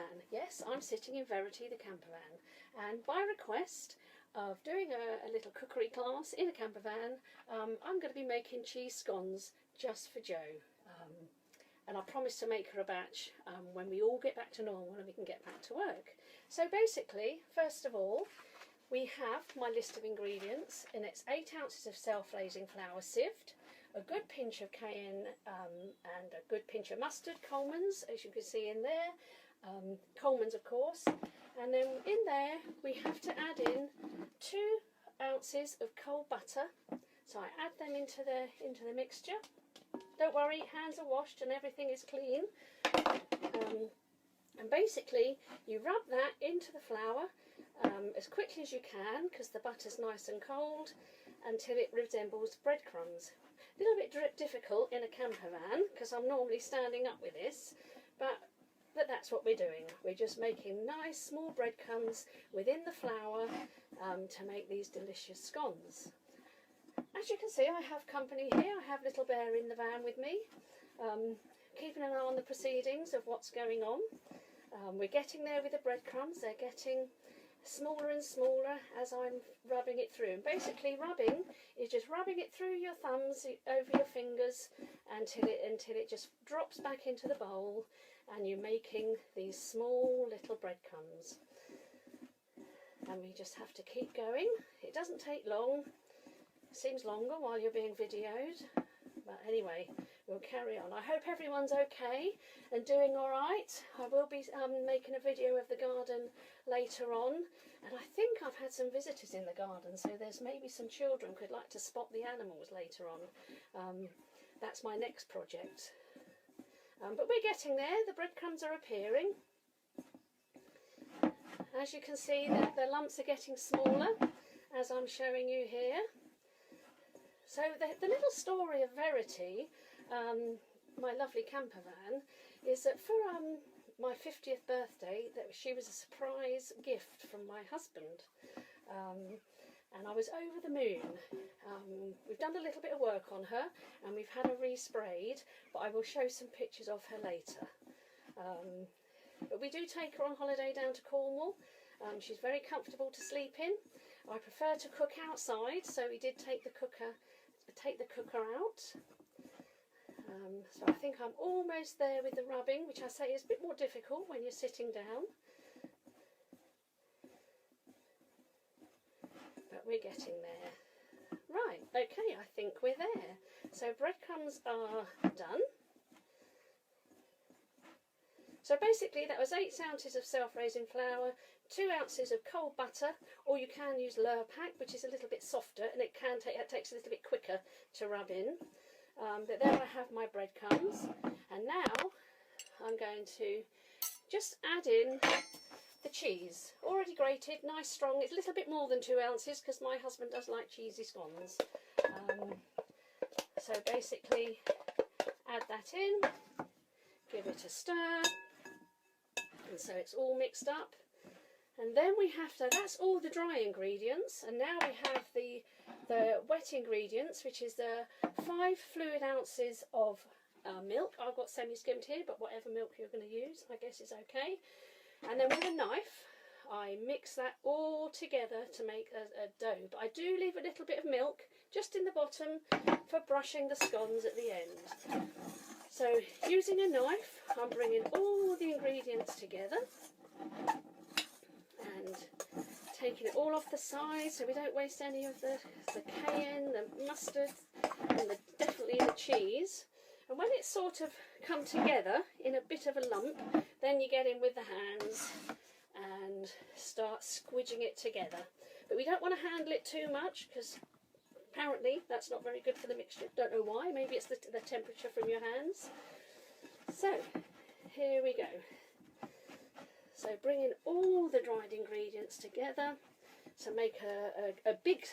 campervan. Yes, I'm sitting in Verity the campervan, and by request of doing a little cookery class in a campervan, I'm going to be making cheese scones just for Jo. And I promised to make her a batch when we all get back to normal and we can get back to work. So basically, first of all, we have my list of ingredients, and it's 8 ounces of self-raising flour sieved, a good pinch of cayenne and a good pinch of mustard, Coleman's, as you can see in there, Coleman's of course, and then in there we have to add in 2 ounces of cold butter. So I add them into the mixture. Don't worry, hands are washed and everything is clean. And basically you rub that into the flour as quickly as you can, because the butter's nice and cold, until it resembles breadcrumbs. A little bit difficult in a camper van because I'm normally standing up with this, but that's what we're doing. We're just making nice small breadcrumbs within the flour to make these delicious scones. As you can see, I have company here. I have Little Bear in the van with me, keeping an eye on the proceedings of what's going on. We're getting there with the breadcrumbs. They're getting smaller and smaller as I'm rubbing it through. And basically rubbing is just rubbing it through your thumbs, over your fingers, until it just drops back into the bowl, and you're making these small little breadcrumbs. And we just have to keep going. It doesn't take long. It seems longer while you're being videoed, but anyway, we'll carry on. I hope everyone's okay and doing all right. I will be making a video of the garden later on, and I think I've had some visitors in the garden, so there's maybe some children who'd like to spot the animals later on. That's my next project. But we're getting there. The breadcrumbs are appearing. As you can see, the lumps are getting smaller as I'm showing you here. So the little story of Verity, my lovely campervan, is that for my 50th birthday, she was a surprise gift from my husband, and I was over the moon. We've done a little bit of work on her, and we've had her resprayed, but I will show some pictures of her later. But we do take her on holiday down to Cornwall. She's very comfortable to sleep in. I prefer to cook outside, so we did take the cooker out. So I think I'm almost there with the rubbing, which I say is a bit more difficult when you're sitting down. But we're getting there. Right, okay, I think we're there. So breadcrumbs are done. So basically that was 8 ounces of self-raising flour, 2 ounces of cold butter, or you can use Lurpak, which is a little bit softer, and it takes a little bit quicker to rub in. But there I have my breadcrumbs, and now I'm going to just add in the cheese, already grated, nice strong. It's a little bit more than 2 ounces because my husband does like cheesy scones. So basically add that in, give it a stir. And so it's all mixed up, and then we have to, that's all the dry ingredients, and now we have the wet ingredients, which is the 5 fluid ounces of milk. I've got semi-skimmed here, but whatever milk you're going to use I guess is okay. And then with a knife I mix that all together to make a dough, but I do leave a little bit of milk just in the bottom for brushing the scones at the end. So using a knife, I'm bringing all the ingredients together and taking it all off the side so we don't waste any of the cayenne, the mustard, and definitely the cheese. And when it's sort of come together in a bit of a lump, then you get in with the hands and start squidging it together. But we don't want to handle it too much because apparently that's not very good for the mixture. Don't know why, maybe it's the temperature from your hands. So here we go. So bringing all the dried ingredients together to make a big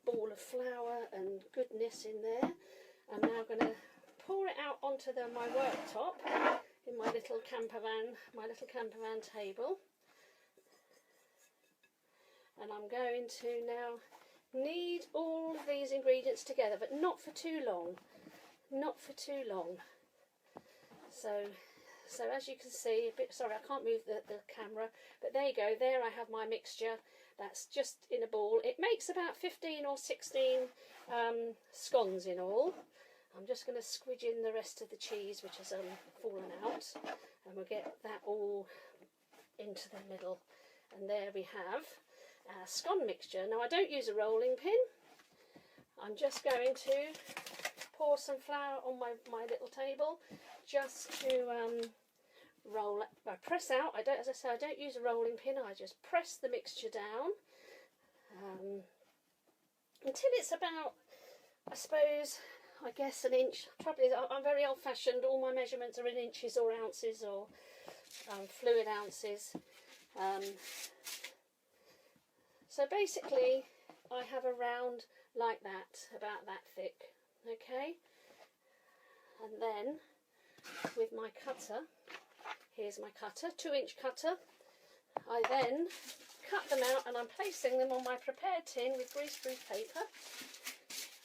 ball of flour and goodness in there. I'm now going to pour it out onto my worktop in my little campervan table. And I'm going to now knead all of these ingredients together, but not for too long. Not for too long. So as you can see, sorry I can't move the camera, but there you go, there I have my mixture. That's just in a ball. It makes about 15 or 16 scones in all. I'm just going to squidge in the rest of the cheese which has fallen out, and we'll get that all into the middle. And there we have our scone mixture. Now I don't use a rolling pin. I'm just going to pour some flour on my little table just to press out. As I say, I don't use a rolling pin. I just press the mixture down until it's about, I suppose, I guess an inch. Probably, I'm very old-fashioned. All my measurements are in inches or ounces or fluid ounces. So basically, I have a round like that, about that thick. Okay, and then with my cutter, here's my cutter, 2-inch cutter, I then cut them out and I'm placing them on my prepared tin with greaseproof paper,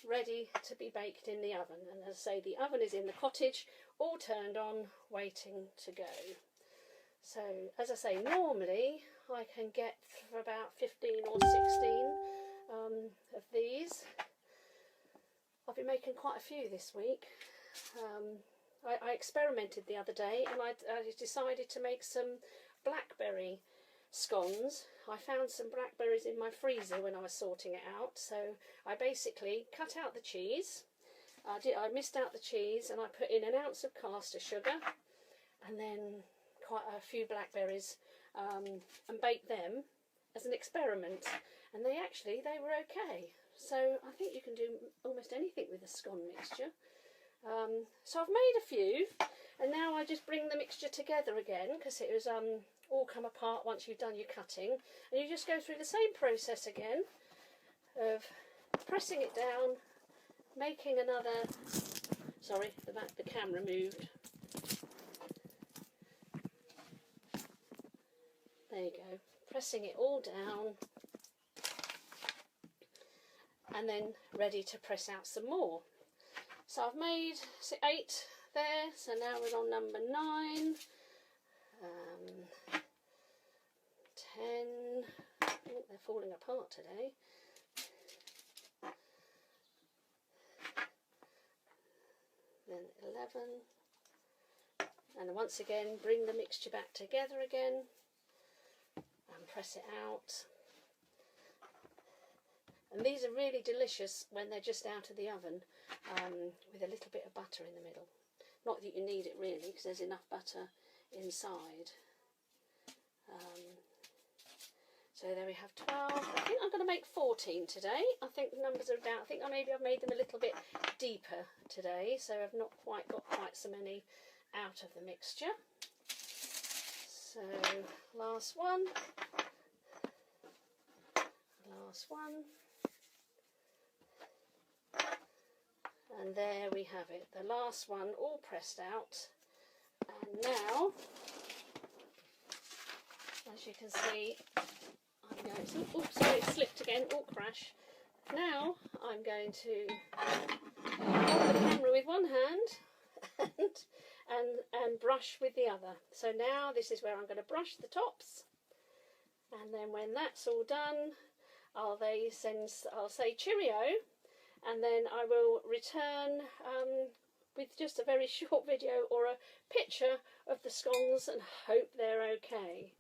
ready to be baked in the oven. And as I say, the oven is in the cottage, all turned on, waiting to go. So as I say, normally I can get for about 15 or 16 of these. I've been making quite a few this week. I experimented the other day and I decided to make some blackberry scones. I found some blackberries in my freezer when I was sorting it out, so I basically cut out the cheese. I missed out the cheese and I put in 1 ounce of caster sugar and then quite a few blackberries and baked them as an experiment, and they were okay. So I think you can do almost anything with a scone mixture. So I've made a few, and now I just bring the mixture together again, because it was all come apart once you've done your cutting, and you just go through the same process again of pressing it down, making another. Sorry, the camera moved. There you go. Pressing it all down, and then ready to press out some more. So I've made 8 there, so now we're on number 9, 10, oh, they're falling apart today, then 11, and once again bring the mixture back together again and press it out. And these are really delicious when they're just out of the oven, with a little bit of butter in the middle. Not that you need it really, because there's enough butter inside. So there we have 12. I think I'm going to make 14 today. I think the numbers are down. I think maybe I've made them a little bit deeper today, so I've not quite got so many out of the mixture. So last one. Last one. And there we have it, the last one all pressed out. And now, as you can see, I'm going to, oops, sorry, it slipped again, crash. Now I'm going to hold the camera with one hand and brush with the other. So now this is where I'm going to brush the tops, and then when that's all done, I'll say cheerio. And then I will return with just a very short video or a picture of the scones and hope they're okay.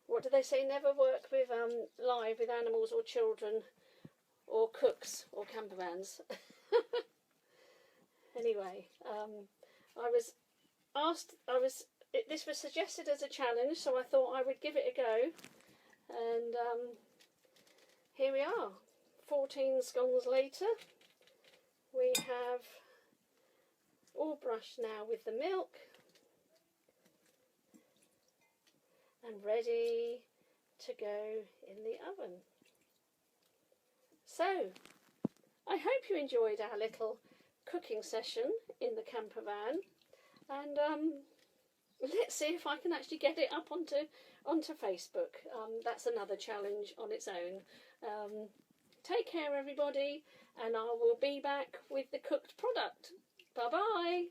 What do they say? Never work with live with animals or children or cooks or campervans. Anyway, this was suggested as a challenge, so I thought I would give it a go. And here we are, 14 scones later. We have all brushed now with the milk and ready to go in the oven. So, I hope you enjoyed our little cooking session in the camper van, and let's see if I can actually get it up onto Facebook. That's another challenge on its own. Take care everybody, and I will be back with the cooked product. Bye bye.